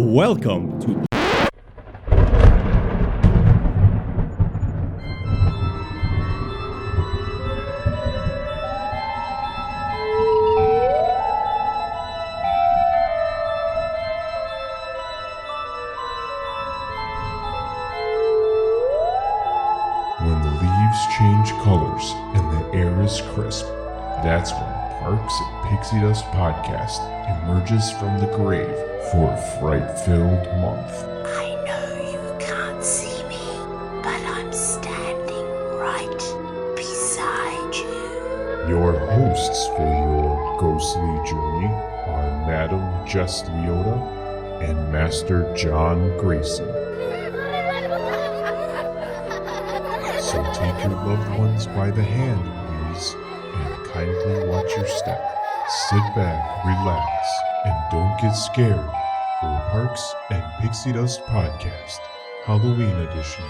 Welcome to When the leaves change colors and the air is crisp, that's when Parks and Pixie Dust Podcast emerges from the grave for a fright-filled month. I know you can't see me, but I'm standing right beside you. Your hosts for your ghostly journey are Madam Jess Leota and Master John Grayson. So take your loved ones by the hand, please, and kindly watch your step. Sit back, relax, and don't get scared for Parks and Pixie Dust Podcast, Halloween Edition.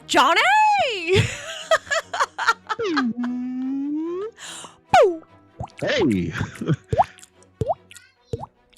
Johnny! Hey!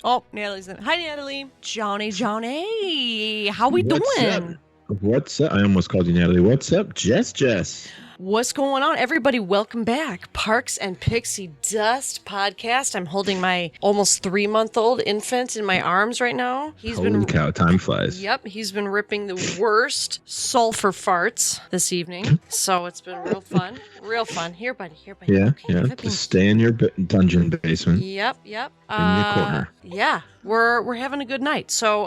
Oh, Natalie's in. Hi, Natalie. Johnny. How we What's doing? What's up? I almost called you Natalie. What's up, Jess? What's going on? Everybody, welcome back. Parks and Pixie Dust Podcast. I'm holding my almost 3-month-old infant in my arms right now. Holy cow, time flies. Yep, he's been ripping the worst sulfur farts this evening. So it's been real fun. Real fun. Here, buddy. Yeah, Okay, yeah. have it Just been- stay in your dungeon basement. Yep. In the corner. Yeah, we're having a good night. So,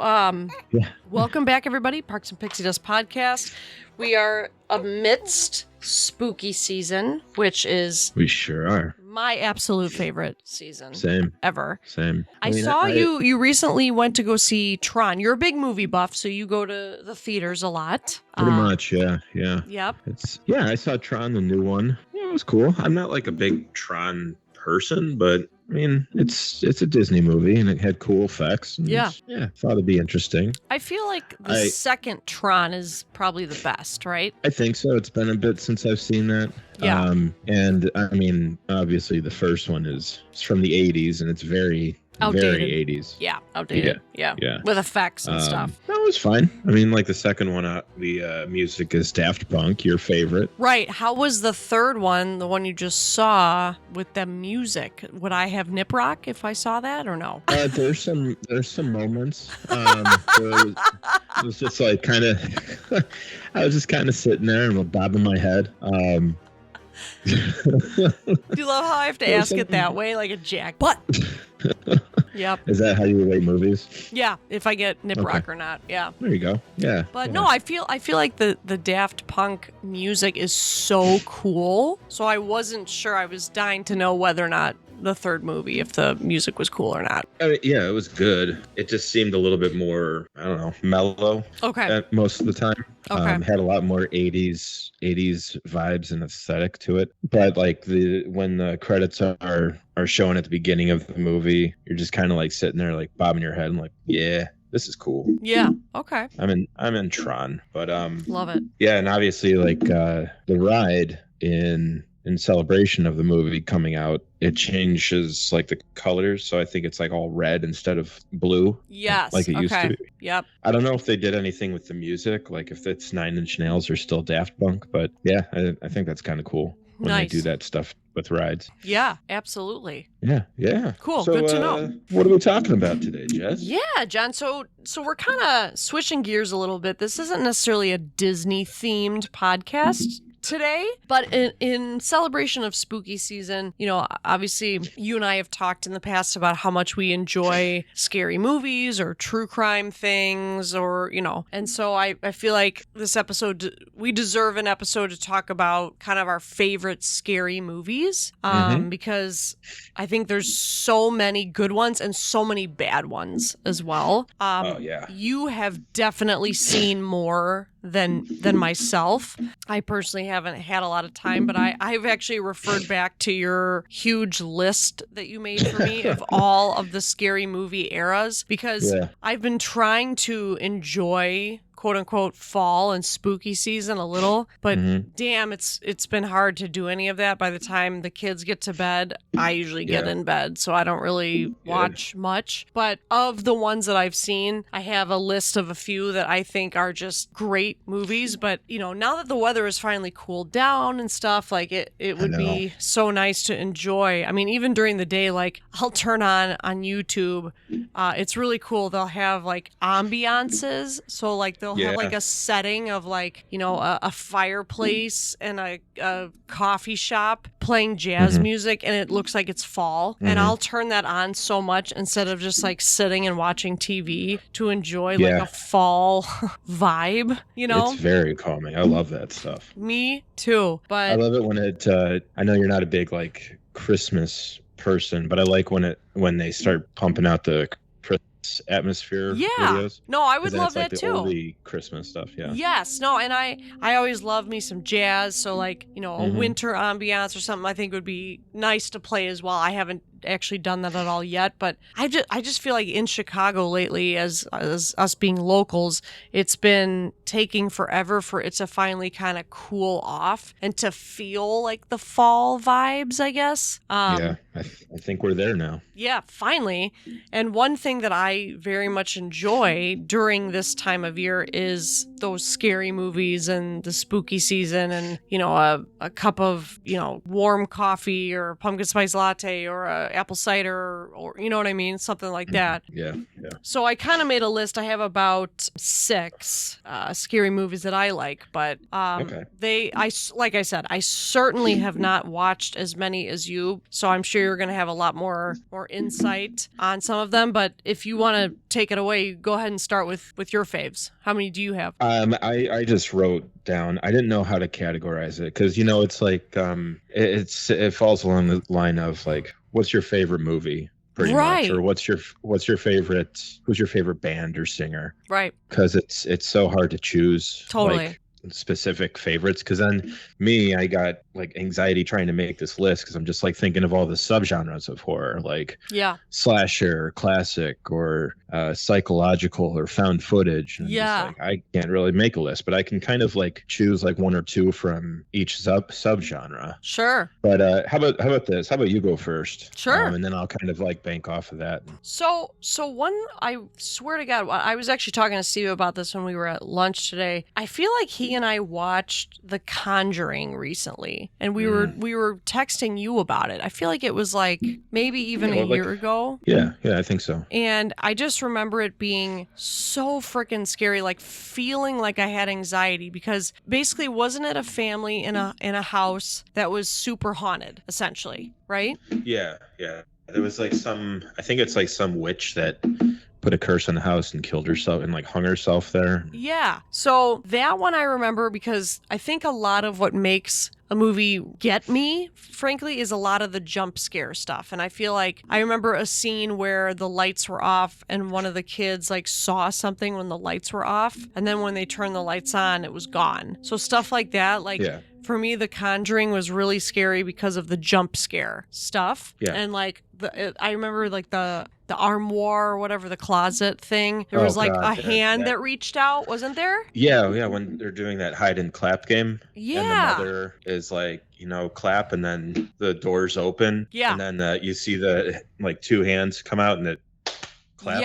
Yeah. welcome back, everybody. Parks and Pixie Dust Podcast. We are amidst spooky season, which is We sure are. my absolute favorite season Same. ever. I mean, saw you recently went to go see Tron. You're a big movie buff, so you go to the theaters a lot. Pretty much, yeah. Yep. I saw Tron, the new one. Yeah, it was cool. I'm not like a big Tron person, but I mean, it's a Disney movie and it had cool effects. And Yeah. Thought it'd be interesting. I feel like the second Tron is probably the best, right? I think so. It's been a bit since I've seen that. Yeah. And I mean, obviously the first one is from the 80s and it's very Outdated. very 80s. Yeah, outdated. Yeah. Yeah. With effects and stuff. That was fine. I mean, like the second one, the music is Daft Punk, your favorite. Right. How was the third one, the one you just saw with the music? Would I have nip rock if I saw that or no? There's some moments. It was just like kind of, I was just kind of sitting there and bobbing my head. Do you love how I have to ask it that way, like a jackpot? Yep. Is that how you rate movies? Yeah, if I get nip Okay. rock or not. Yeah. There you go. Yeah. But yeah. no, I feel like the Daft Punk music is so cool. So I wasn't sure. I was dying to know whether or not the third movie, if the music was cool or not. I mean, yeah, it was good. It just seemed a little bit more, I don't know, mellow. Okay. Most of the time. Okay. Had a lot more 80s vibes and aesthetic to it. But like when the credits are showing at the beginning of the movie, you're just kind of like sitting there like bobbing your head and like, yeah, this is cool. Yeah. Okay. I'm in Tron, but Love it. yeah, and obviously like the ride in celebration of the movie coming out, it changes like the colors, so I think it's like all red instead of blue. Yes. Like it used to be. Yep. I don't know if they did anything with the music, like if it's 9 Inch Nails or still Daft Punk, but yeah, I think that's kind of cool when Nice. they do that stuff with rides. Yeah, absolutely. Yeah. Cool, So, good to know. What are we talking about today, Jess? Yeah, John. So we're kind of switching gears a little bit. This isn't necessarily a Disney themed podcast today, but in celebration of spooky season, you know, obviously you and I have talked in the past about how much we enjoy scary movies or true crime things, or, you know, and so I feel like this episode, we deserve an episode to talk about kind of our favorite scary movies, because I think there's so many good ones and so many bad ones as well. Oh, yeah. You have definitely seen more than myself. I personally haven't had a lot of time, but I've actually referred back to your huge list that you made for me of all of the scary movie eras, because I've been trying to enjoy quote unquote fall and spooky season a little, but damn, it's been hard to do any of that. By the time the kids get to bed, I usually get in bed, so I don't really watch much. But of the ones that I've seen, I have a list of a few that I think are just great movies. But you know, now that the weather has finally cooled down and stuff, like it would be so nice to enjoy. I mean, even during the day, like I'll turn on YouTube. It's really cool. They'll have like ambiances, so like they'll have like a setting of like, you know, a fireplace and a coffee shop playing jazz music, and it looks like it's fall. And I'll turn that on so much instead of just like sitting and watching TV to enjoy like a fall vibe, you know? It's very calming. I love that stuff. Me too. But I love it when it I know you're not a big like Christmas person, but I like when they start pumping out the Christmas atmosphere videos. No, I would love like that the too. Oldie Christmas stuff. Yes. No, and I always love me some jazz, so like, you know, a winter ambiance or something I think would be nice to play as well. I haven't actually done that at all yet, but I just feel like in Chicago lately, as us being locals, it's been taking forever for it to finally kind of cool off and to feel like the fall vibes, I guess. I think we're there now. Yeah, finally. And one thing that I very much enjoy during this time of year is those scary movies and the spooky season, and, you know, a cup of, you know, warm coffee or pumpkin spice latte or a apple cider, or you know what I mean? Something like that. Yeah. So I kind of made a list. I have about 6 scary movies that I like, but like I said, I certainly have not watched as many as you, so I'm sure you're going to have a lot more insight on some of them. But if you want to take it away, go ahead and start with your faves. How many do you have? I just wrote down. I didn't know how to categorize it because, you know, it's like it falls along the line of like, what's your favorite movie, pretty much, or what's your favorite, who's your favorite band or singer, right? Because it's so hard to choose like specific favorites, because then I got like anxiety trying to make this list because I'm just like thinking of all the subgenres of horror, like slasher, classic, or psychological, or found footage. And just like, I can't really make a list, but I can kind of like choose like 1 or 2 from each subgenre. Sure. But how about this? How about you go first? Sure. And then I'll kind of like bank off of that. So one, I swear to God, I was actually talking to Steve about this when we were at lunch today. I feel like he and I watched The Conjuring recently, and we were texting you about it. I feel like it was like maybe even a year ago. Yeah, I think so. And I just remember it being so freaking scary, like feeling like I had anxiety, because basically wasn't it a family in a house that was super haunted, essentially, right? Yeah. There was like I think it's like some witch that put a curse on the house and killed herself and like hung herself there. Yeah. So that one I remember because I think a lot of what makes a movie get me, frankly, is a lot of the jump scare stuff. And I feel like I remember a scene where the lights were off and one of the kids like saw something when the lights were off. And then when they turned the lights on, it was gone. So stuff like that, like... Yeah. For me, The Conjuring was really scary because of the jump scare stuff. Yeah. And like I remember like the armoire or whatever, the closet thing. There was like a hand that reached out, wasn't there? Yeah. When they're doing that hide and clap game. Yeah. And the mother is like, you know, clap, and then the doors open. Yeah. And then you see the like 2 hands come out and it clap.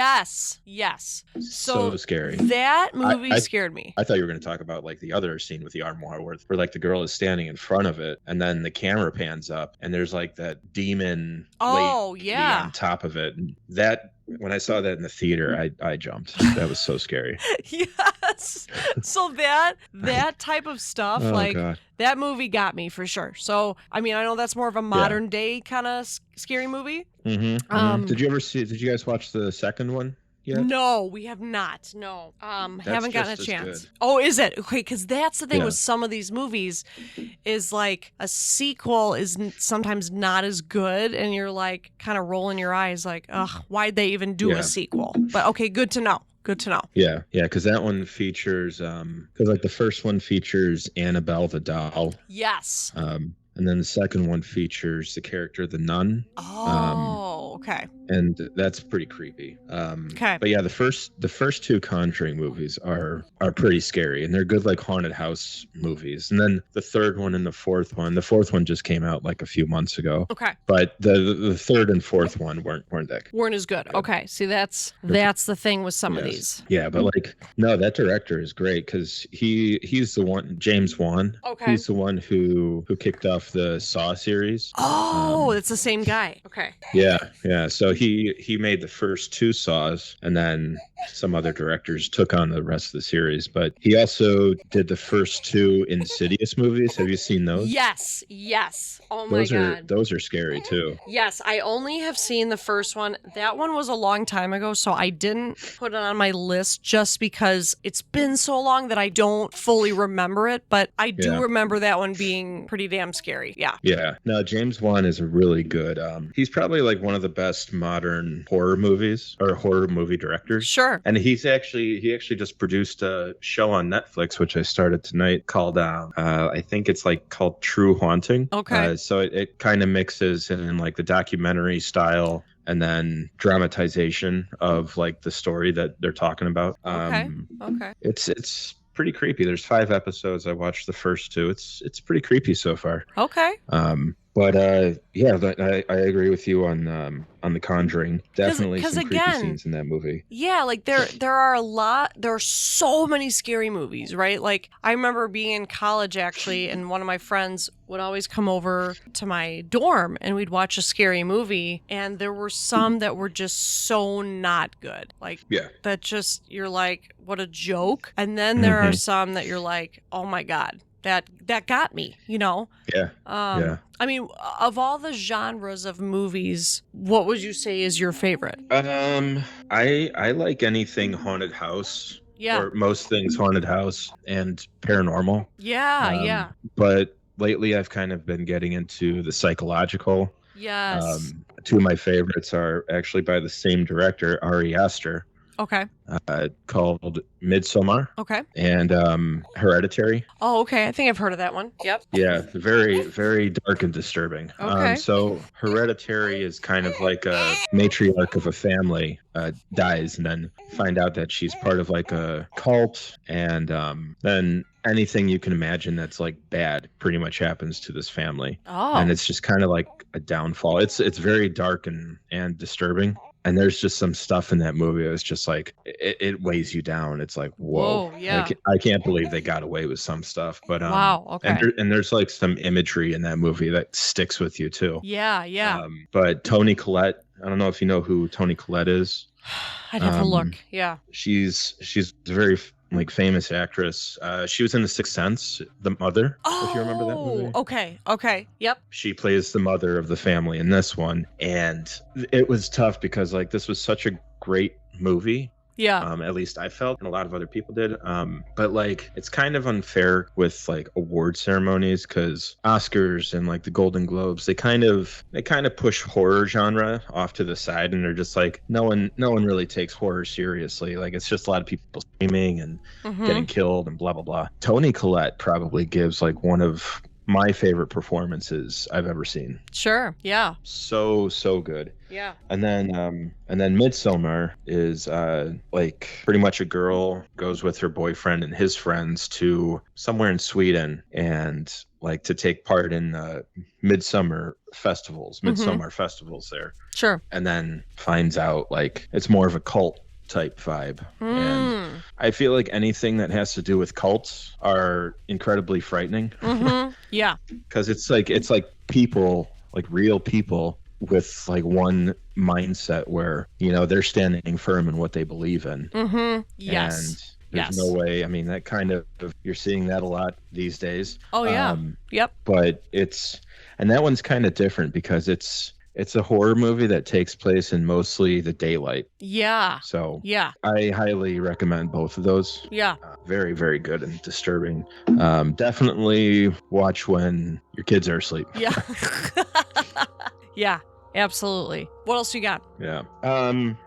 Yes. So scary. That movie scared me. I thought you were going to talk about like the other scene with the armoire where like the girl is standing in front of it, and then the camera pans up and there's like that demon on top of it. And that, when I saw that in the theater, I jumped. That was so scary. Yes. So that type of stuff, that movie got me for sure. So, I mean, I know that's more of a modern day kind of scary movie. Mm-hmm. Did you guys watch the second one yet? No, we have not. No. Haven't gotten a chance. Oh, is it? Okay, because that's the thing with some of these movies is like a sequel is sometimes not as good, and you're like kind of rolling your eyes like, ugh, why'd they even do a sequel? But okay, good to know. Good to know. Yeah, because that one features because like the first one features Annabelle the doll, Yes. and then the second one features the character the nun. Oh, okay. And that's pretty creepy. Okay. But yeah, the first two Conjuring movies are pretty scary, and they're good like haunted house movies. And then the third one and the fourth one just came out like a few months ago. Okay. But the third and fourth one weren't that good. Weren't as good. Okay. See, that's the thing with some of these. Yeah, but like no, that director is great because he's the one, James Wan. Okay. He's the one who kicked off the Saw series. Oh, it's the same guy. Okay. Yeah. So he made the first two Saws, and then some other directors took on the rest of the series. But he also did the first two Insidious movies. Have you seen those? Yes. Oh my God. Those are scary too. Yes, I only have seen the first one. That one was a long time ago, so I didn't put it on my list just because it's been so long that I don't fully remember it. But I do remember that one being pretty damn scary. Yeah. Yeah. No, James Wan is a really good. He's probably like one of the best modern horror movies or horror movie directors. Sure. And he actually just produced a show on Netflix, which I started tonight, called I think it's like called True Haunting. Okay. So it kind of mixes in like the documentary style and then dramatization of like the story that they're talking about. Okay. It's pretty creepy. There's 5 episodes. I watched the first 2. It's pretty creepy so far. Okay. But I agree with you on The Conjuring. Definitely some creepy scenes in that movie. Yeah, like there are so many scary movies, right? Like I remember being in college actually, and one of my friends would always come over to my dorm and we'd watch a scary movie, and there were some that were just so not good. Like that just you're like, what a joke. And then there are some that you're like, oh my God. That got me, you know? Yeah. I mean, of all the genres of movies, what would you say is your favorite? I like anything haunted house. Yeah. Or most things haunted house and paranormal. Yeah. But lately I've kind of been getting into the psychological. Yes. 2 of my favorites are actually by the same director, Ari Aster. Okay. Called Midsommar. Okay. And Hereditary. Oh, okay. I think I've heard of that one. Yep. Yeah, very, very dark and disturbing. Okay. So Hereditary is kind of like a matriarch of a family dies, and then find out that she's part of like a cult, and then anything you can imagine that's like bad pretty much happens to this family. Oh. And it's just kind of like a downfall. It's very dark and disturbing. And there's just some stuff in that movie that's just like it weighs you down. It's like, whoa, yeah. I can't believe they got away with some stuff. But wow, okay. And there's like some imagery in that movie that sticks with you too. Yeah. But Toni Collette, I don't know if you know who Toni Collette is. I'd have to look. Yeah. She's a very like famous actress. She was in The Sixth Sense, the mother. If you remember that movie. Okay. Yep. She plays the mother of the family in this one, and it was tough because like this was such a great movie. Yeah. At least I felt, and a lot of other people did. But like, it's kind of unfair with like award ceremonies because Oscars and like the Golden Globes, they kind of push horror genre off to the side, and they're just like, no one really takes horror seriously. Like, it's just a lot of people screaming and getting killed and blah blah blah. Toni Collette probably gives like one of my favorite performances I've ever seen. Sure. Yeah. So good. Yeah. And then Midsommar is like pretty much a girl goes with her boyfriend and his friends to somewhere in Sweden and like to take part in midsummer festivals there. Sure. And then finds out like it's more of a cult type vibe. And I feel like anything that has to do with cults are incredibly frightening. Yeah. Because it's like people, like real people with like one mindset where, you know, they're standing firm in what they believe in. Yes. And there's no way. I mean, that kind of, you're seeing that a lot these days. Oh, yeah. Yep. But that one's kind of different because it's a horror movie that takes place in mostly the daylight. Yeah. So yeah, I highly recommend both of those. Yeah. Very, very good and disturbing. Definitely watch when your kids are asleep. Yeah. Yeah. absolutely. What else you got? Yeah.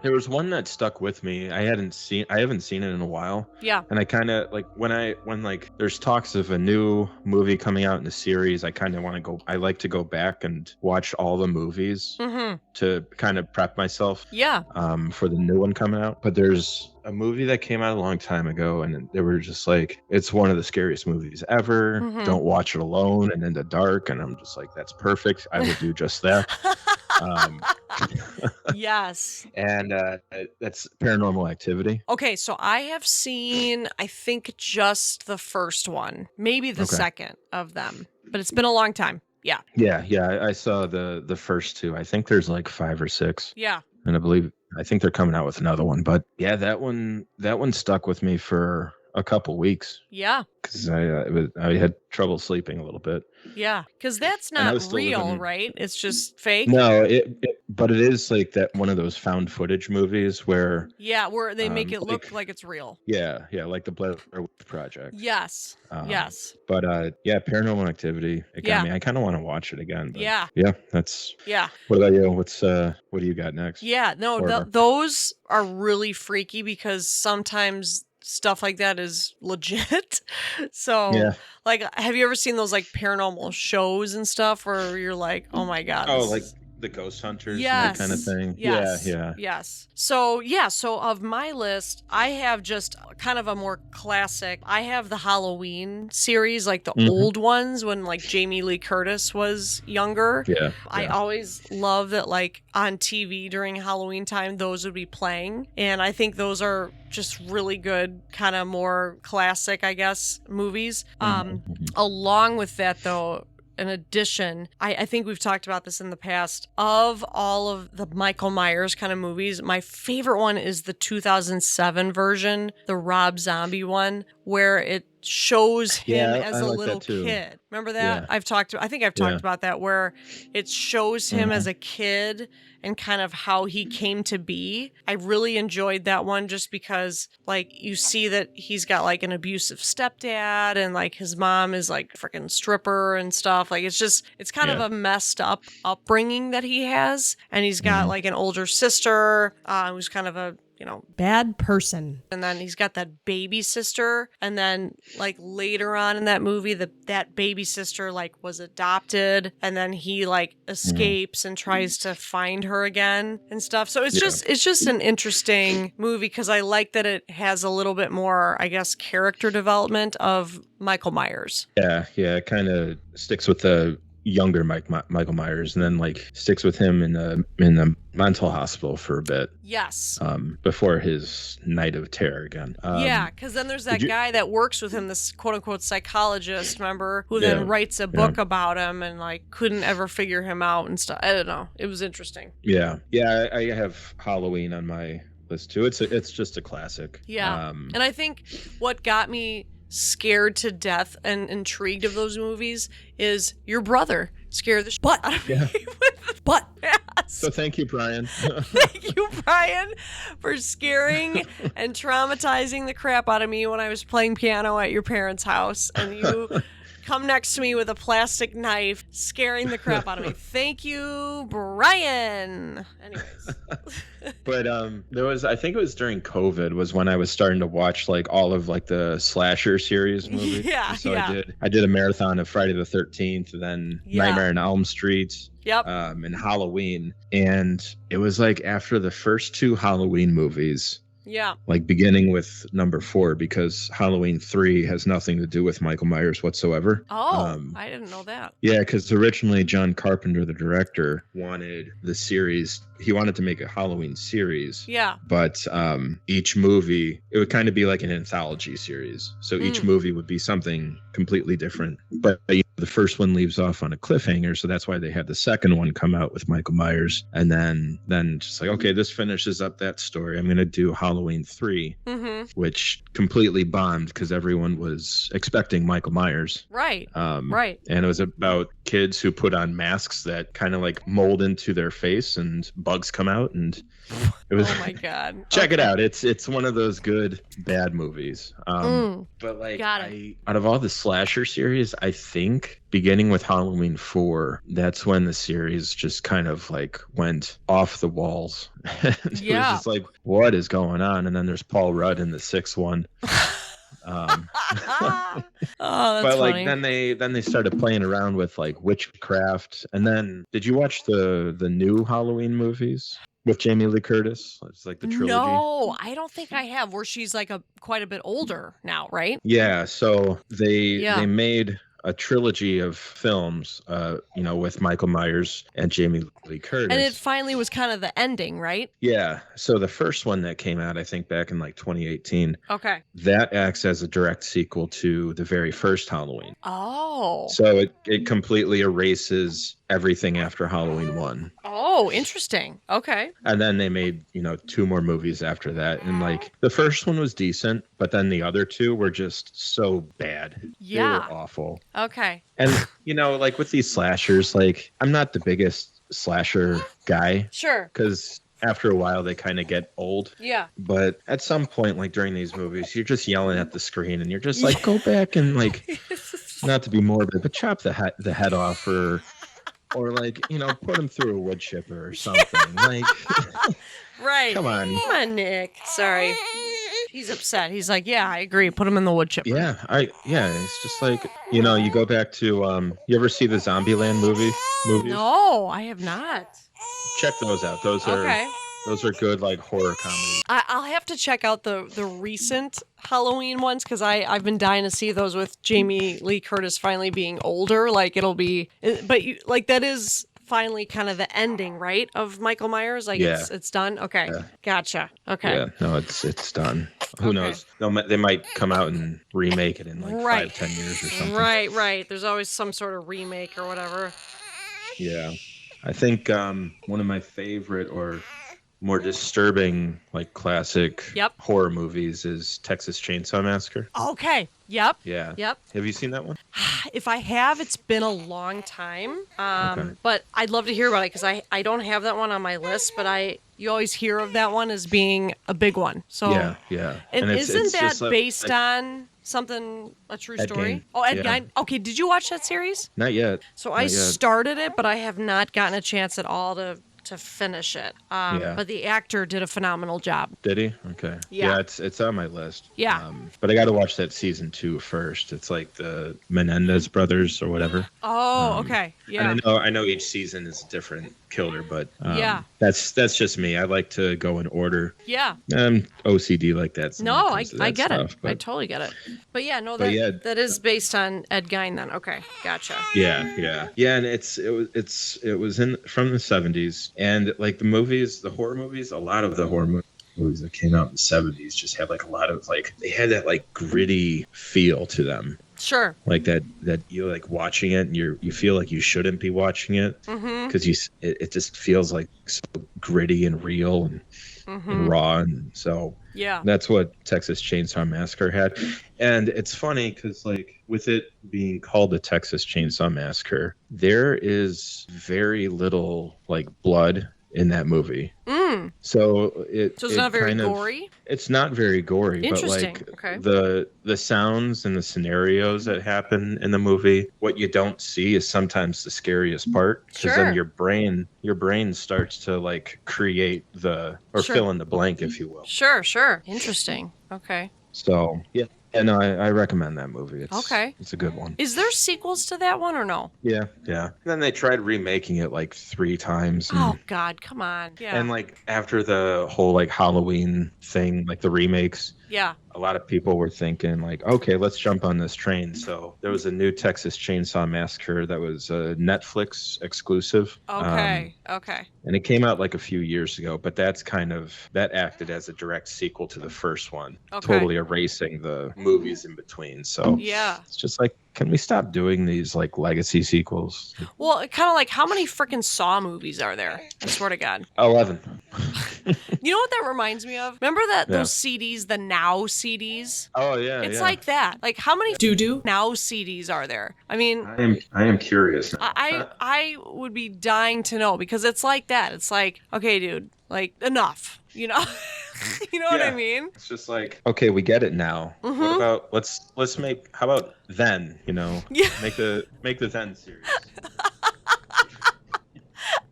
There was one that stuck with me. I haven't seen it in a while. Yeah. And I kind of like when like there's talks of a new movie coming out in the series, I kind of want to I like to go back and watch all the movies to kind of prep myself. Yeah. For the new one coming out. But there's a movie that came out a long time ago, and they were just like, it's one of the scariest movies ever. Don't watch it alone and in the dark. And I'm just like, that's perfect. I will do just that. Yes. And that's Paranormal Activity. Okay, so I have seen, I think, just the first one, maybe the second of them, but it's been a long time. Yeah. Yeah. I saw the first two. I think there's like 5 or 6. Yeah. And I think they're coming out with another one. But yeah, that one stuck with me for a couple weeks. Yeah. Because I had trouble sleeping a little bit. Yeah, because that's not real, right? It's just fake. No, but it is like that one of those found footage movies where where they make it look like it's real. Yeah, like the Blair Witch Project. Yes. Yes. But Paranormal Activity. It got me. I kind of want to watch it again. But yeah. That's. Yeah. What about you? What do you got next? Yeah. No, those are really freaky because sometimes stuff like that is legit. So like, have you ever seen those like paranormal shows and stuff where you're like, oh my God. Oh, like the Ghost Hunters and that kind of thing. Yes. Yeah. Yes. So of my list, I have just kind of a more classic. I have the Halloween series, like the old ones when like Jamie Lee Curtis was younger. Yeah. I always love that like on TV during Halloween time, those would be playing. And I think those are just really good, kind of more classic, I guess, movies. Along with that though, in addition, I think we've talked about this in the past, of all of the Michael Myers kind of movies, my favorite one is the 2007 version, the Rob Zombie one, where it shows him as a little kid. Remember that? Yeah. I think I've talked about that, where it shows him as a kid and kind of how he came to be. I really enjoyed that one just because like you see that he's got like an abusive stepdad and like his mom is like a freaking stripper and stuff. Like it's kind of a messed up upbringing that he has. And he's got like an older sister who's kind of a bad person. And then he's got that baby sister. And then like later on in that movie, that baby sister like was adopted. And then he like escapes and tries to find her again and stuff. So it's just an interesting movie because I like that it has a little bit more, I guess, character development of Michael Myers. Yeah. It kind of sticks with the younger Michael Myers, and then like sticks with him in the mental hospital for a bit. Yes. Before his night of terror again. Because then there's that guy that works with him, this quote unquote psychologist, remember, who then writes a book about him and like couldn't ever figure him out and stuff. I don't know. It was interesting. Yeah. I have Halloween on my list too. It's just a classic. Yeah. And I think what got me scared to death and intrigued of those movies is your brother scared the shit out of me with butt. Yes. So thank you, Brian. Thank you, Brian, for scaring and traumatizing the crap out of me when I was playing piano at your parents' house, and you come next to me with a plastic knife, scaring the crap out of me. Thank you, Brian. Anyways. But there was, I think it was during COVID was when I was starting to watch like all of like the slasher series movies. So I did a marathon of Friday the 13th, then Nightmare on Elm Street. Yep. And Halloween. And it was like after the first 2 Halloween movies. Yeah. Like beginning with number 4, because Halloween 3 has nothing to do with Michael Myers whatsoever. Oh, I didn't know that. Yeah, because originally John Carpenter, the director, wanted the series. He wanted to make a Halloween series. Yeah. But each movie, it would kind of be like an anthology series. So each movie would be something completely different. But the first one leaves off on a cliffhanger, so that's why they had the second one come out with Michael Myers. And then just like, okay, this finishes up that story. I'm going to do Halloween 3, which completely bombed because everyone was expecting Michael Myers. Right. Right. And it was about kids who put on masks that kind of like mold into their face and bugs come out, and it was oh my God. Check it out. It's one of those good bad movies. But like out of all the slasher series, I think like beginning with Halloween 4, that's when the series just kind of like went off the walls. It was Yeah. just like, what is going on? And then there's Paul Rudd in the 6th one. Um, Oh, that's but like funny. then they started playing around with like witchcraft. And then did you watch the new Halloween movies with Jamie Lee Curtis? It's like the trilogy. No, I don't think I have. Where she's like quite a bit older now, right? Yeah, so Yeah. they made a trilogy of films, with Michael Myers and Jamie Lee Curtis. And it finally was kind of the ending, right? Yeah, so the first one that came out, I think back in like 2018, Okay. that acts as a direct sequel to the very first Halloween. Oh. So it completely erases everything after Halloween 1. Oh, interesting. Okay. And then they made, 2 more movies after that. And like the first one was decent, but then the other 2 were just so bad. Yeah. They were awful. Okay. And, like with these slashers, like I'm not the biggest slasher guy Sure. because after a while they kind of get old. Yeah. But at some point, like during these movies, you're just yelling at the screen and you're just like, go back and like, not to be morbid, but chop the head off or like, put him through a wood chipper or something. Like, Right. come on. Come on, Nick. Sorry. He's upset. He's like, yeah, I agree. Put him in the wood chipper. Yeah, it's just like, you go back to, you ever see the Zombieland movies? No, I have not. Check those out. Those are good, like, horror comedies. I'll have to check out the recent Halloween ones because I've been dying to see those with Jamie Lee Curtis finally being older. Like it'll be, but that is finally kind of the ending, right, of Michael Myers. Like Yeah. it's done. Okay, Yeah. Gotcha. Okay, Yeah, no, it's done. Who Okay. knows? They might come out and remake it in like Right. 5-10 years or something. right. There's always some sort of remake or whatever. Yeah. I think one of my favorite or more disturbing, like classic Yep. horror movies is Texas Chainsaw Massacre. Okay. Yep. Yeah. Yep. Have you seen that one? If I have, it's been a long time. Okay. But I'd love to hear about it because I don't have that one on my list, but you always hear of that one as being a big one. So Yeah. And isn't it's that just based on something, a true Ed story? Gein. Oh, Ed Yeah. Gein. Okay, did you watch that series? Not yet. So I Not yet. started it, but I have not gotten a chance at all to finish it. Yeah. But the actor did a phenomenal job. Did he? Okay. Yeah. It's on my list. Yeah. But I got to watch that season 2 first. It's like the Menendez brothers or whatever. Oh, okay. Yeah. And I know each season is a different killer, but Yeah. that's just me. I like to go in order. Yeah. I'm OCD like that. No, I get it. Stuff, I but totally get it. But yeah, no, But yeah. that is based on Ed Gein then. Okay, gotcha. yeah, and it was from the 70s, and like the horror movies, a lot of the horror movies that came out in the 70s just had like a lot of like they had that like gritty feel to them. Sure. Like that you like watching it and you feel like you shouldn't be watching it because it just feels like so gritty and real and raw, and so Yeah. that's what Texas Chainsaw Massacre had. And it's funny because like with it being called the Texas Chainsaw Massacre, there is very little like blood in that movie. So it's not very gory? It's not very gory, but Interesting. like Okay. the sounds and the scenarios that happen in the movie, what you don't see is sometimes the scariest part, because Sure. then your brain starts to like create Sure. fill in the blank, if you will. Sure. Interesting. Okay. So yeah. And I recommend that movie. It's a good one. Is there sequels to that one or no? Yeah. And then they tried remaking it like 3 times. And, Oh God, come on. Yeah. and like after the whole like Halloween thing, like the remakes, yeah. a lot of people were thinking like, okay, let's jump on this train. So there was a new Texas Chainsaw Massacre that was a Netflix exclusive. Okay. And it came out like a few years ago, but that acted as a direct sequel to the first one, Okay. totally erasing the movies in between. So Yeah. it's just like, can we stop doing these like legacy sequels? Well, kind of like how many freaking Saw movies are there? I swear to God. 11. You know what that reminds me of? Remember Yeah. those CDs, the Now CDs? Oh yeah. It's yeah. like that. Like how many doo-doo Now CDs are there? I mean, I am curious. I would be dying to know because it's like that. It's like, okay, dude, like enough, you know? You know what I Yeah. mean? It's just like, okay, we get it now. What Mhm. about let's make how about then, Yeah. Make the then series.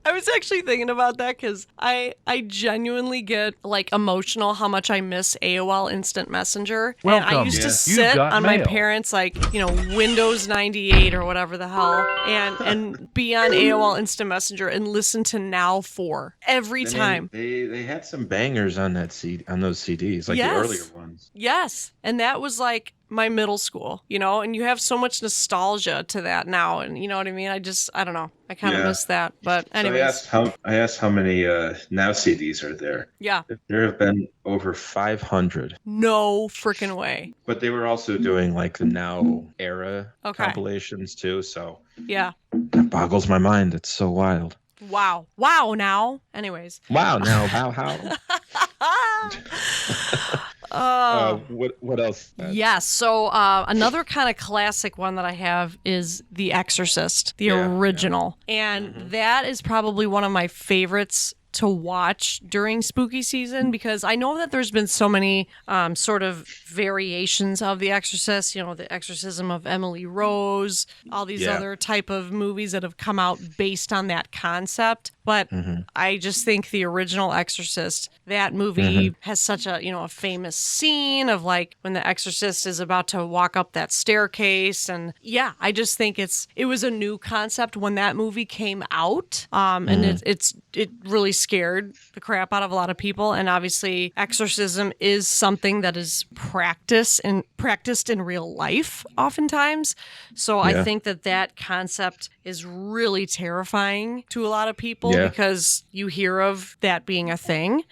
I was actually thinking about that because I genuinely get like emotional how much I miss AOL Instant Messenger. And I Welcome. used to Yeah. You've sit got on my mail. parents' like, Windows 98 or whatever the hell and be on AOL Instant Messenger and listen to Now 4 every time. They had some bangers on on those CDs, like the earlier ones. Yes. And that was like my middle school, and you have so much nostalgia to that now. And you know what I mean? I don't know. I kind of Yeah. miss that. But So anyways, I asked how many now CDs are there. yeah, There have been over 500. no freaking way. But they were also doing like the now era Okay. compilations too, so Yeah. that boggles my mind. It's so wild. Wow. Wow now. Anyways. Wow, now how? Oh. What else? Yes. So another kind of classic one that I have is The Exorcist, the Yeah, original. And that is probably one of my favorites to watch during spooky season because I know that there's been so many sort of variations of The Exorcist, The Exorcism of Emily Rose, all these Yeah. other type of movies that have come out based on that concept. But I just think the original Exorcist, that movie has such a famous scene of like when the Exorcist is about to walk up that staircase. And yeah, I just think it was a new concept when that movie came out. And it really scared the crap out of a lot of people. And obviously exorcism is something that is practiced in real life oftentimes. So I think that concept is really terrifying to a lot of people because you hear of that being a thing.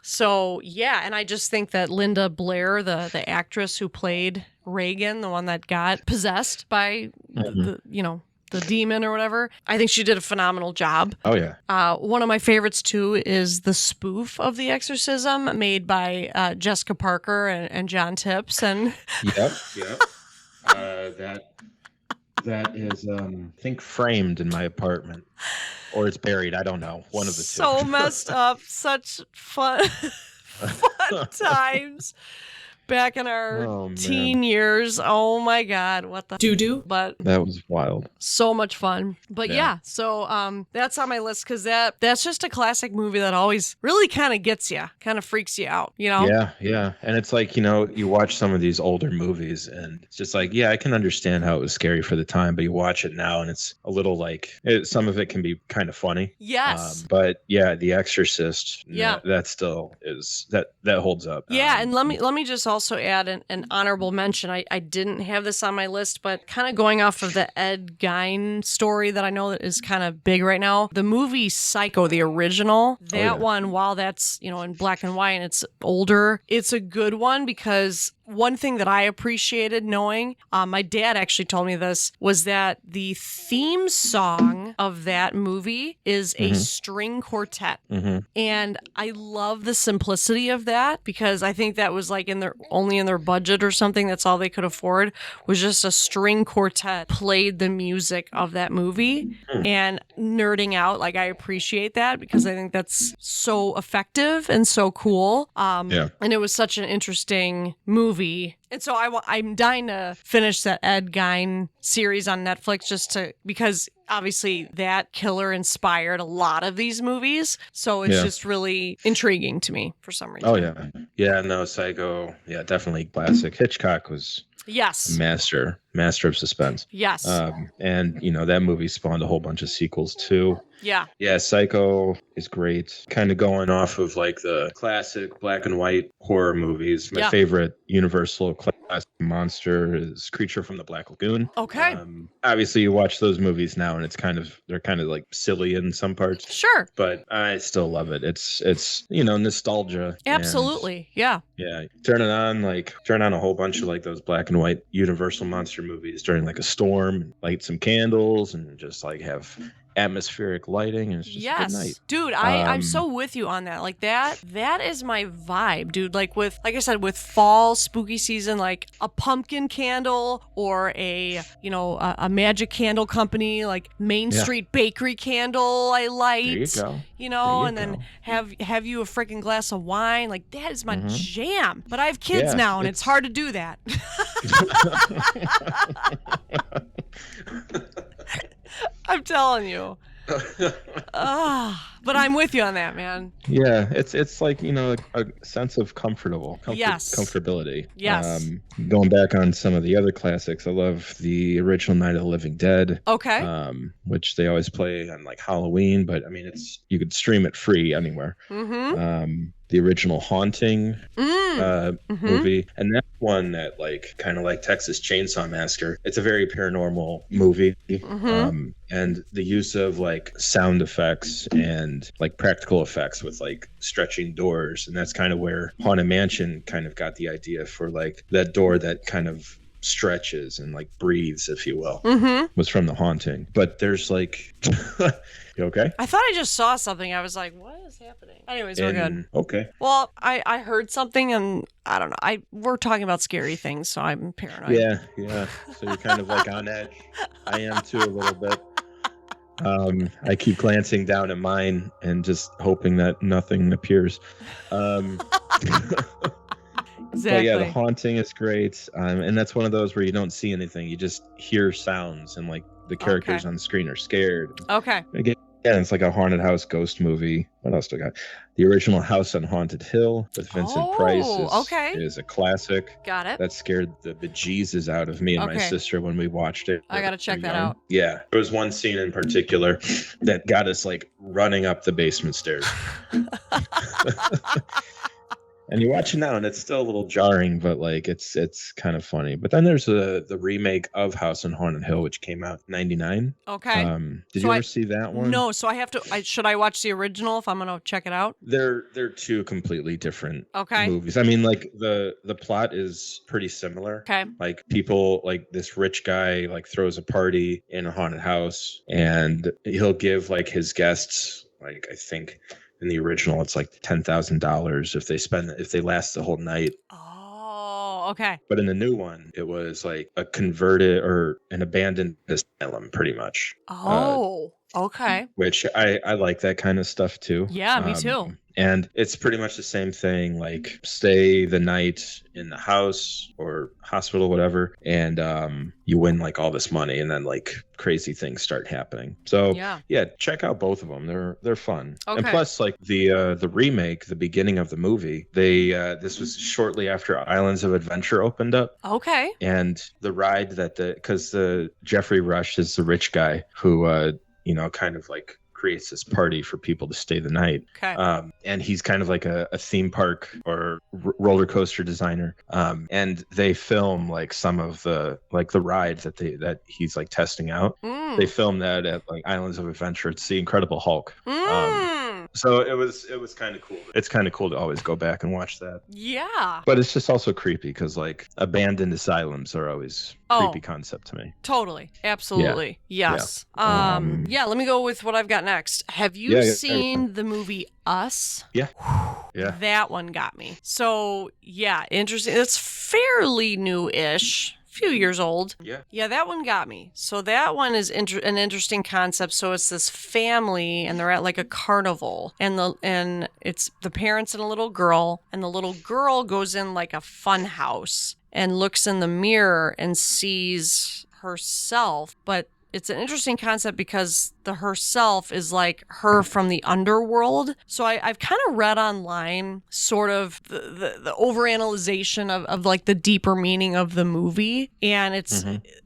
So yeah, and I just think that Linda Blair, the actress who played Reagan, the one that got possessed by the demon or whatever, I think she did a phenomenal job. Oh yeah. One of my favorites too is the spoof of The Exorcism made by Jessica Parker and John Tips. And Yep. That is I think framed in my apartment. Or it's buried. I don't know. One of the two. So messed up. Such fun times back in our teen years. Oh my God. What the doo-doo? But That was wild. so much fun. But yeah, so that's on my list because that's just a classic movie that always really kind of gets you, kind of freaks you out, Yeah. And it's like, you watch some of these older movies and it's just like, yeah, I can understand how it was scary for the time, but you watch it now and it's a little like, some of it can be kind of funny. Yes. But yeah, The Exorcist, Yeah. that still is, that holds up. Yeah, and let me just also add an honorable mention. I didn't have this on my list, but kind of going off of the Ed Gein story that I know that is kind of big right now. The movie Psycho, the original, that one, while that's, in black and white and it's older, it's a good one because one thing that I appreciated knowing, my dad actually told me this, was that the theme song of that movie is a string quartet. And I love the simplicity of that because I think that was like only in their budget or something. That's all they could afford was just a string quartet played the music of that movie and nerding out. Like I appreciate that because I think that's so effective and so cool. And it was such an interesting movie. And so I'm dying to finish that Ed Gein series on Netflix because obviously that killer inspired a lot of these movies. So it's just really intriguing to me for some reason. Oh yeah. Yeah, no, Psycho, yeah, definitely classic. Hitchcock was Yes. a master of suspense. Yes. And that movie spawned a whole bunch of sequels too. Yeah. Yeah, Psycho is great. Kind of going off of like the classic black and white horror movies. My favorite Universal classic monster is Creature from the Black Lagoon. Okay. Obviously, you watch those movies now, and they're kind of like silly in some parts. Sure. But I still love it. It's nostalgia. Absolutely. Yeah. Yeah, turn on a whole bunch of like those black and white Universal monster movies during like a storm, light some candles, and just like have atmospheric lighting, and it's just a good night. Dude, I'm so with you on that. Like that is my vibe, dude. Like I said, with fall spooky season, like a pumpkin candle or a magic candle company like Main Yeah. Street Bakery candle I light. There you go. And then have you a freaking glass of wine. Like that is my jam. But I have kids Yeah, now and it's hard to do that. I'm telling you. But I'm with you on that, man. Yeah, it's like, a sense of comfortability. Yes. Going back on some of the other classics, I love the original Night of the Living Dead. Okay. Which they always play on like Halloween, but I mean, you could stream it free anywhere. Mm-hmm. The original Haunting movie, and that's one that like kind of like Texas Chainsaw Massacre. It's a very paranormal movie, and the use of like sound effects and like practical effects with like stretching doors, and that's kind of where Haunted Mansion kind of got the idea for like that door that kind of stretches and like breathes, if you will, was from The Haunting. But there's like you okay? I thought I just saw something. I was like, what is happening? Anyways, we're good. Okay. Well, I heard something and I don't know. We're talking about scary things, so I'm paranoid. Yeah. So you're kind of like on edge. I am too a little bit. I keep glancing down at mine and just hoping that nothing appears. Exactly. But yeah, The Haunting is great. And that's one of those where you don't see anything. You just hear sounds and like the characters on the screen are scared. Okay. Again, it's like a haunted house ghost movie. What else do I got? The original House on Haunted Hill with Vincent Price is a classic. Got it. That scared the bejesus out of me and my sister when we watched it. I got to check that out. Yeah. There was one scene in particular that got us like running up the basement stairs. And you watch it now, and it's still a little jarring, but like it's kind of funny. But then there's the remake of House on Haunted Hill, which came out in '99. Okay. Did you ever see that one? No. So I have to. Should I watch the original if I'm gonna check it out? They're two completely different Okay. movies. I mean, like the plot is pretty similar. Okay. Like people, like this rich guy, like throws a party in a haunted house, and he'll give like his guests, like I think. In the original, it's like $10,000 if they last the whole night. Oh, okay. But in the new one, it was like a converted or an abandoned asylum, pretty much. Oh, okay. Which I like that kind of stuff too. Yeah, me too. And it's pretty much the same thing, like stay the night in the house or hospital, whatever, and you win like all this money, and then like crazy things start happening. So yeah, check out both of them. They're fun. Okay. And plus, like the remake, the beginning of the movie, this was shortly after Islands of Adventure opened up. Okay. And the ride because the Jeffrey Rush is the rich guy who kind of like creates this party for people to stay the night. Okay. And he's kind of like a theme park or roller coaster designer. And they film like some of the rides that he's like testing out. They film that at like Islands of Adventure. It's the Incredible Hulk. So it was kind of cool. It's kind of cool to always go back and watch that. Yeah. But it's just also creepy because like abandoned asylums are always creepy concept to me. Totally. Absolutely. Yeah. Yes. Yeah. Let me go with what I've got next. Have you seen the movie Us? Yeah. Yeah. That one got me. So yeah, interesting. It's fairly new-ish. Few years old. Yeah, that one got me. So that one is an interesting concept. So it's this family and they're at like a carnival and it's the parents and a little girl, and the little girl goes in like a fun house and looks in the mirror and sees herself, but it's an interesting concept because the herself is like her from the underworld. So I've kind of read online sort of the overanalyzation of like the deeper meaning of the movie. And it's,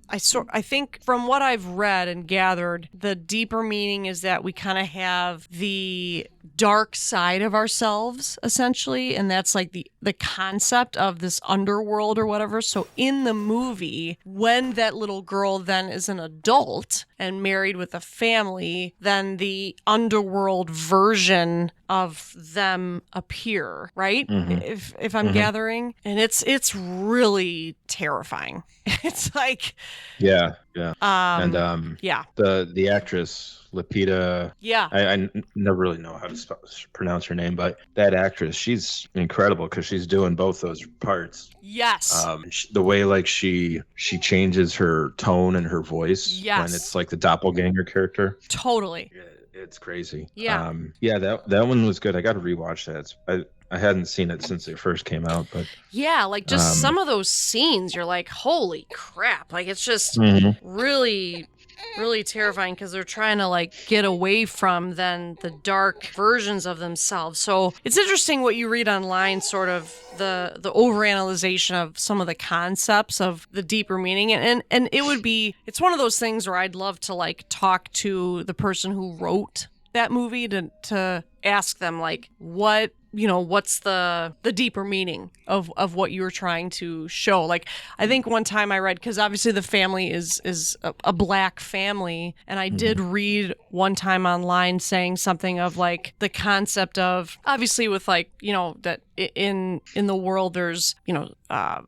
I think from what I've read and gathered, the deeper meaning is that we kind of have the dark side of ourselves, essentially. And that's like the concept of this underworld or whatever. So in the movie, when that little girl then is an adult and married with a family, then the underworld version of them appear, right? If I'm gathering. And it's really terrifying. It's like... Yeah. Yeah. Yeah. The actress Lupita. Yeah. I never really know how to pronounce her name, but that actress, she's incredible because she's doing both those parts. Yes. The way like she changes her tone and her voice when Yes. it's like the doppelganger character. Totally. It's crazy. Yeah. That one was good. I got to rewatch that. I hadn't seen it since it first came out, but Yeah, like just some of those scenes, you're like, holy crap. Like it's just Mhm. really, really terrifying because they're trying to like get away from then the dark versions of themselves. So it's interesting what you read online, sort of the overanalyzation of some of the concepts of the deeper meaning. And it's one of those things where I'd love to like talk to the person who wrote that movie to ask them like what's the deeper meaning of what you were trying to show. Like I think one time I read, because obviously the family is a black family, and I did read one time online saying something of like the concept of, obviously with like that in the world there's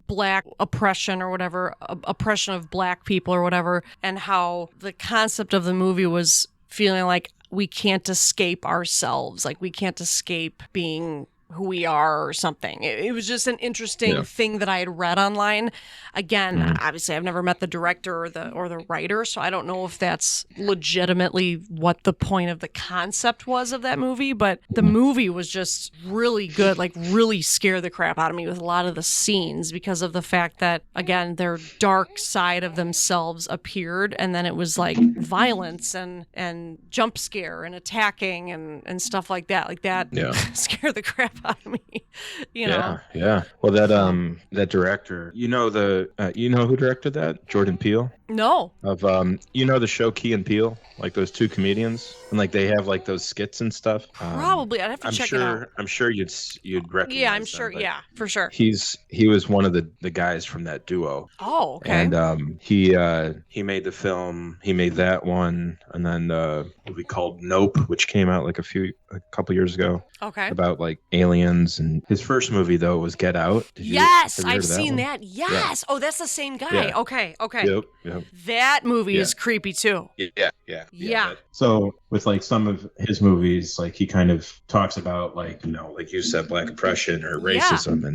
black oppression or whatever, oppression of black people or whatever, and how the concept of the movie was feeling like we can't escape ourselves, like we can't escape being who we are or something. It was just an interesting thing that I had read online. Again, obviously I've never met the director or the writer, so I don't know if that's legitimately what the point of the concept was of that movie, but the movie was just really good, like really scared the crap out of me with a lot of the scenes because of the fact that, again, their dark side of themselves appeared, and then it was like violence and jump scare and attacking and stuff like that. Like that scared the crap out of me. Yeah. Well, that director, you know who directed that? Jordan Peele. No. Of the show Key and Peele, like those two comedians, and like they have like those skits and stuff. Probably, I'd have to check it out. I'm sure you'd recognize. Yeah, I'm them, sure. Yeah, for sure. He was one of the guys from that duo. Oh, okay. And he made the film. He made that one, and then the movie called Nope, which came out like a couple years ago. Okay. About like aliens, and his first movie though was Get Out. Yes, I've seen that. Yes. Yeah. Oh, that's the same guy. Yeah. Okay. Yep. That movie is creepy too. Yeah. So with like some of his movies, like he kind of talks about like like you said, black oppression or racism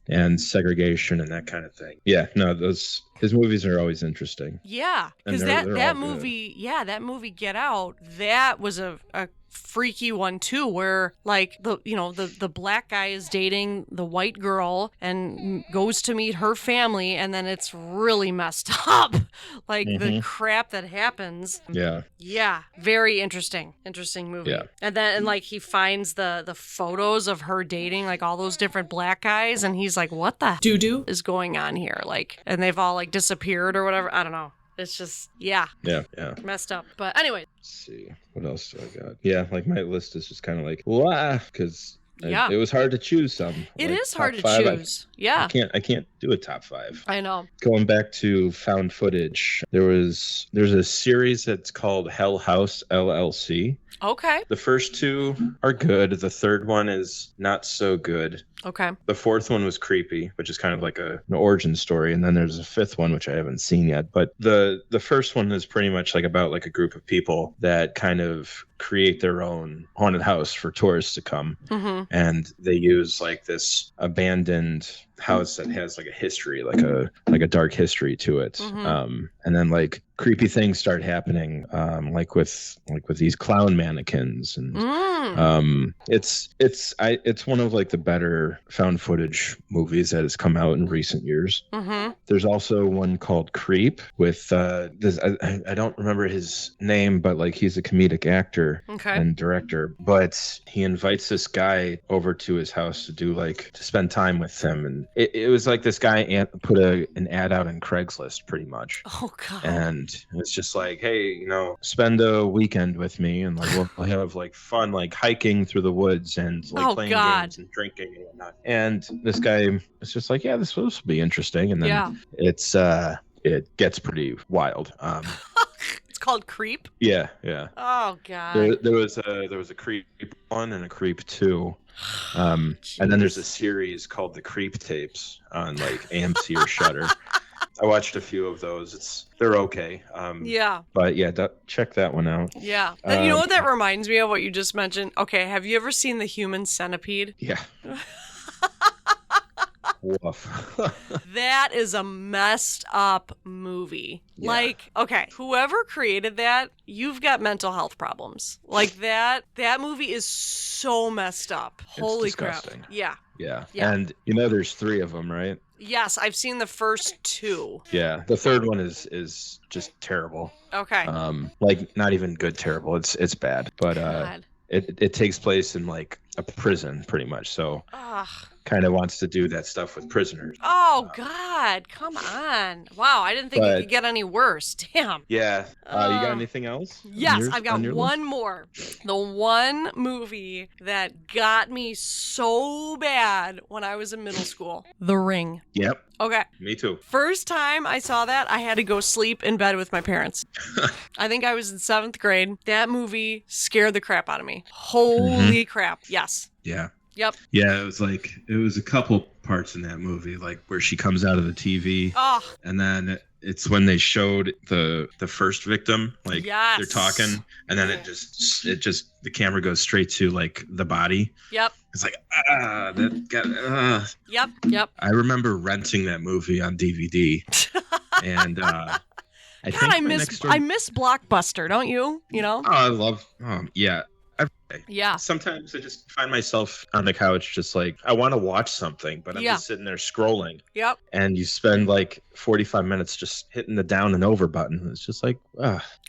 and segregation and that kind of thing. Yeah. No, his movies are always interesting. Yeah, because that movie, that movie Get Out, that was a freaky one too, where like the black guy is dating the white girl and goes to meet her family, and then it's really messed up, like the crap that happens. Yeah, very interesting movie. And like he finds the photos of her dating like all those different black guys, and he's like, what the doo-doo is going on here? Like, and they've all like disappeared or whatever. I don't know. It's just, messed up. But anyway. Let's see. What else do I got? Yeah, like my list is just kind of like, wow, because it was hard to choose some. It like, is hard to choose. I can't do a top 5. I know. Going back to found footage, there's a series that's called Hell House LLC. Okay. The first 2 are good. The third one is not so good. Okay. The fourth one was creepy, which is kind of like an origin story, and then there's a fifth one which I haven't seen yet. But the first one is pretty much like about like a group of people that kind of create their own haunted house for tourists to come, and they use like this abandoned house that has like a history, like a dark history to it. And then like creepy things start happening, like with these clown mannequins, and it's one of like the better found footage movies that has come out in recent years. There's also one called Creep with this. I don't remember his name, but like he's a comedic actor and director. But he invites this guy over to his house to spend time with him, and it was like this guy put an ad out on Craigslist, pretty much. Oh God! And it's just like, hey, spend a weekend with me, and like we'll have like fun, like hiking through the woods and like playing games and drinking and whatnot. And this guy is just like, yeah, this will be interesting. And then it gets pretty wild. It's called Creep. Yeah. Oh God. There was a Creep 1 and a Creep 2. And then there's a series called the Creep Tapes on like AMC or Shudder. I watched a few of those. They're okay. Yeah. But yeah, check that one out. Yeah. You know what that reminds me of, what you just mentioned? Okay, have you ever seen The Human Centipede? Yeah. Woof. That is a messed up movie. Yeah. Like, okay, whoever created that, you've got mental health problems. Like that movie is so messed up. Holy crap. disgusting. Yeah. Yeah. Yeah. And there's 3 of them, right? Yes, I've seen the first 2. Yeah. The third one is just terrible. Okay. Like not even good terrible. It's bad. But God. it takes place in like a prison pretty much. So Ugh. kind of wants to do that stuff with prisoners. Oh, God. Come on. Wow, I didn't think it could get any worse. Damn. Yeah. You got anything else? Yes, I've got on your one list? more. The one movie that got me so bad when I was in middle school. The Ring. Yep. Okay. Me too. First time I saw that, I had to go sleep in bed with my parents. I think I was in 7th grade. That movie scared the crap out of me. Holy crap. Yes. Yeah. Yep. Yeah, it was a couple parts in that movie, like where she comes out of the TV, Oh, and then it's when they showed the first victim, like Yes. they're talking, and then it just the camera goes straight to like the body. yep. It's like that got. Yep. I remember renting that movie on DVD, and God, I think I my miss next door- I miss Blockbuster, don't you? You know? Oh, I love. Yeah. Yeah. Sometimes I just find myself on the couch, just like I want to watch something, but I'm Yeah. just sitting there scrolling. Yep. And you spend like 45 minutes just hitting the down and over button. It's just like,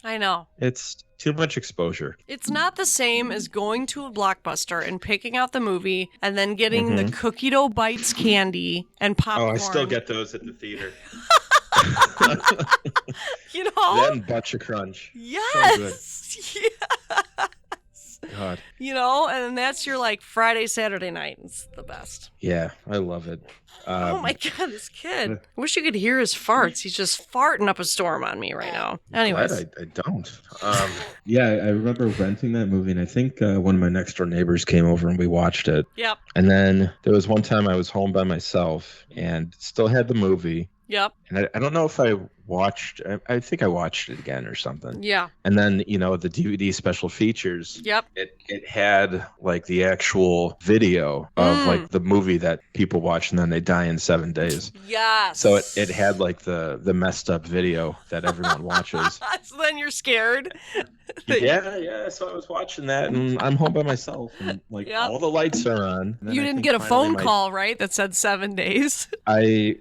I know. it's too much exposure. It's not the same as going to a Blockbuster and picking out the movie and then getting the cookie dough bites candy and popcorn. Oh, I still get those at the theater. You know? Then Butcher Crunch. Yes. Yeah. God. You know, and that's your like Friday, Saturday night. It's the best. Yeah, I love it. Oh my God, this kid. I wish you could hear his farts. He's just farting up a storm on me right now. Anyways. Glad I don't. Yeah, I remember renting that movie, and I think one of my next door neighbors came over and we watched it. Yep. And then there was one time I was home by myself and still had the movie. Yep. And I don't know if I watched, I think I watched it again or something. Yeah. And then, the DVD special features, Yep. it had like the actual video of like the movie that people watch and then they die in 7 days. Yes. So it had like the messed up video that everyone watches. So then you're scared. Yeah. So I was watching that and I'm home by myself and like Yep. all the lights are on. And then You I didn't think get a finally phone call, right? That said 7 days. I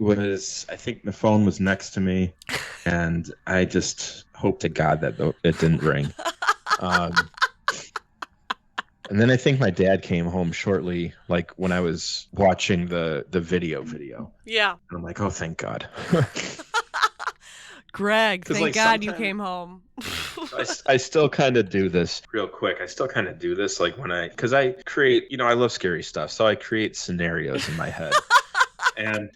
think the phone was next to me, and I just hope to God that it didn't ring. And then I think my dad came home shortly, like when I was watching the video. Yeah. And I'm like, oh, thank God. Greg, 'Cause, thank like, God you sometimes- came home. I still kind of do this real quick. I still kind of do this like because I create, I love scary stuff. So I create scenarios in my head. And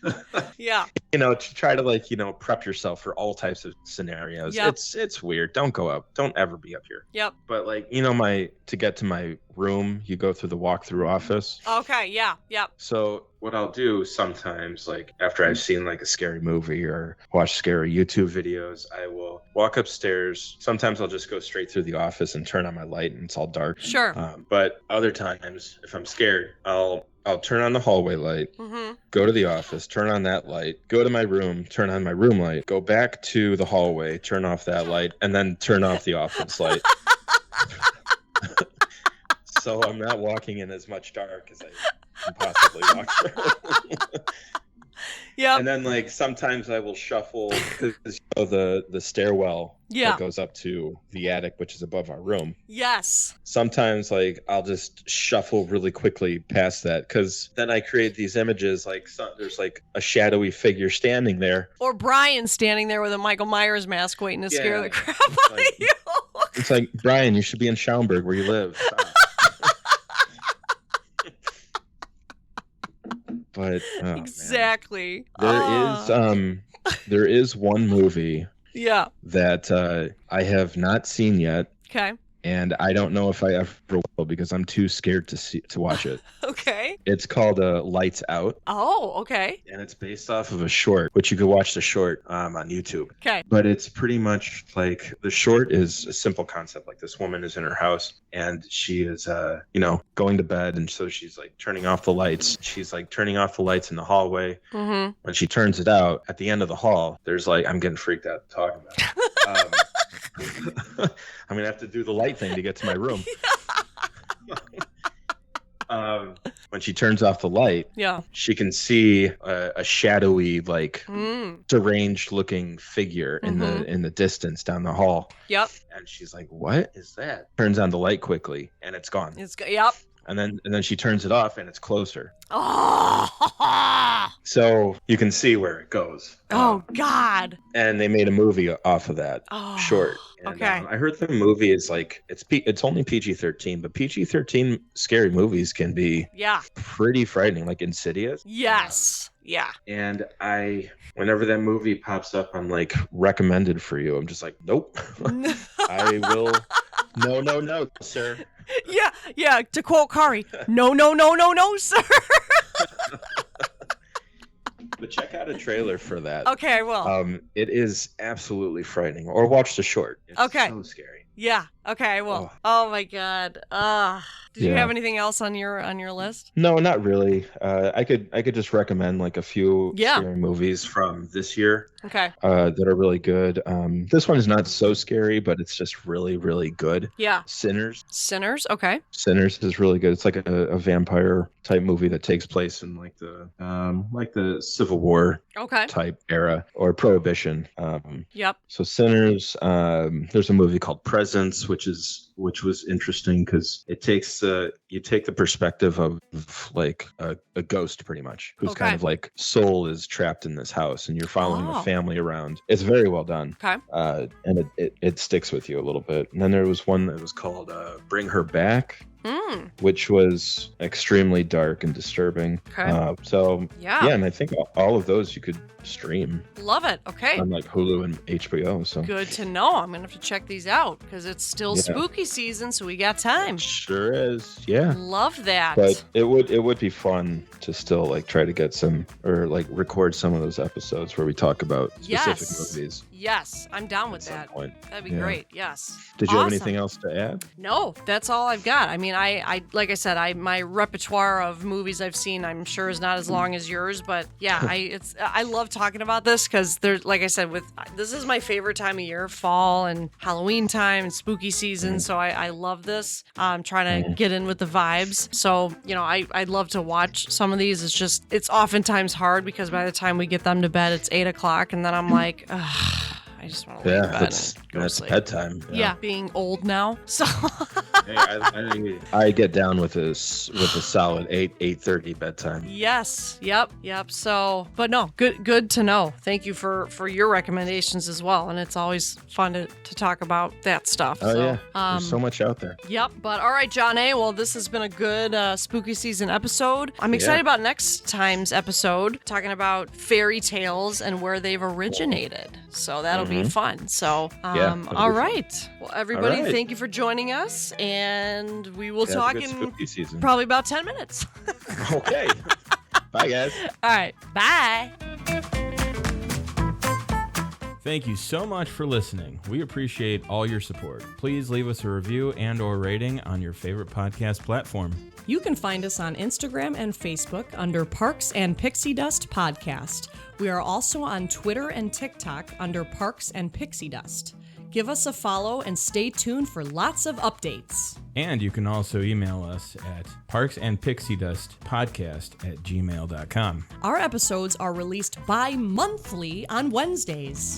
Yeah. to try to like prep yourself for all types of scenarios. Yep. It's weird. Don't go up. Don't ever be up here. Yep. But like to get to my room, you go through the walk-through office. Okay. Yeah. Yep. So what I'll do sometimes, like after I've seen like a scary movie or watched scary YouTube videos, I will walk upstairs. Sometimes I'll just go straight through the office and turn on my light and it's all dark. Sure. But other times, if I'm scared, I'll turn on the hallway light, go to the office, turn on that light, go to my room, turn on my room light, go back to the hallway, turn off that light, and then turn off the office light. So I'm not walking in as much dark as I can possibly walk through. Yep. And then like sometimes I will shuffle because the stairwell Yeah. that goes up to the attic, which is above our room. Yes. Sometimes like I'll just shuffle really quickly past that because then I create these images like there's like a shadowy figure standing there. Or Brian standing there with a Michael Myers mask waiting to scare Yeah. the crap out of Like- you. It's like, Brian, you should be in Schaumburg where you live. Stop. But man. Exactly. There is one movie Yeah. that I have not seen yet, Okay. and I don't know if I ever will because I'm too scared to watch it. Okay. It's called Lights Out, Oh, okay. and it's based off of a short, which you could watch the short on YouTube. Okay. But it's pretty much like the short is a simple concept. Like this woman is in her house and she is, going to bed. And so she's like turning off the lights. She's like turning off the lights in the hallway. Mm-hmm. When she turns it out at the end of the hall, there's like, I'm getting freaked out talking about it. I'm going to have to do the light thing to get to my room. When she turns off the light, Yeah. she can see a shadowy, like Mm. deranged looking figure in the distance down the hall. Yep. And she's like, "What is that?" Turns on the light quickly, and it's gone. Yep. And then she turns it off, and it's closer. Oh. So you can see where it goes. Oh God. And they made a movie off of that short. And, Okay. I heard the movie is like it's only PG-13, but PG-13 scary movies can be Yeah. pretty frightening, like Insidious. Yes. Yeah. And whenever that movie pops up on like recommended for you, I'm just like, nope. I will. No, sir. Yeah. To quote Kari, no, sir. But check out a trailer for that. Okay, I will. It is absolutely frightening. Or watch the short. It's Okay. so scary. Yeah. Okay, I will. Oh my God. Did you have anything else on your list? No, not really. I could just recommend like a few Yeah. scary movies from this year Okay. that are really good. This one is not so scary, but it's just really, really good. Yeah. Sinners. Okay. Sinners is really good. It's like a vampire type movie that takes place in like the Civil War Okay. type era or Prohibition. Yep. So Sinners. There's a movie called Presence, which was interesting because it takes you take the perspective of like a ghost pretty much who's Okay. kind of like soul is trapped in this house and you're following Oh. a family around. It's very well done. Okay. And it sticks with you a little bit. And then there was one that was called Bring Her Back, which was extremely dark and disturbing. Okay. So Yeah. and I think all of those you could stream Love it. Okay. on like Hulu and HBO. So Good to know. I'm gonna have to check these out because it's still Yeah. spooky season, so we got time. sure is, yeah. Love that. But it would be fun to still like try to get some or like record some of those episodes where we talk about specific Yes. movies Yes, I'm down at with some that. point. That'd be Yeah. great. Yes. Did you have Awesome. anything else to add? No, that's all I've got. I mean, I like I said, my repertoire of movies I've seen, I'm sure is not as long as yours, but yeah, I love talking about this because there's, like I said, this is my favorite time of year, fall and Halloween time and spooky season. So I love this. I'm trying to get in with the vibes. So I'd love to watch some of these. It's oftentimes hard because by the time we get them to bed, it's 8:00, and then I'm like, ugh. I just want to lay in bed and go to that's sleep. bedtime. Yeah, being old now. So Hey, I get down with a solid 8:30 bedtime. yes, yep. So, but no, good to know. Thank you for your recommendations as well, and it's always fun to talk about that stuff. Oh so, yeah, there's so much out there. Yep. But all right, John A. Well, this has been a good spooky season episode. I'm excited about next time's episode, talking about fairy tales and where they've originated. So that'll be fun. So, that'll be all fun. right. Well, everybody, All right. thank you for joining us, and we will Have a talk good in spooky season. probably about 10 minutes. Okay. Bye guys. All right. Bye. Thank you so much for listening. We appreciate all your support. Please leave us a review and/or rating on your favorite podcast platform. You can find us on Instagram and Facebook under Parks and Pixie Dust Podcast. We are also on Twitter and TikTok under Parks and Pixie Dust. Give us a follow and stay tuned for lots of updates. And you can also email us at parksandpixiedustpodcast@gmail.com. Our episodes are released bi-monthly on Wednesdays.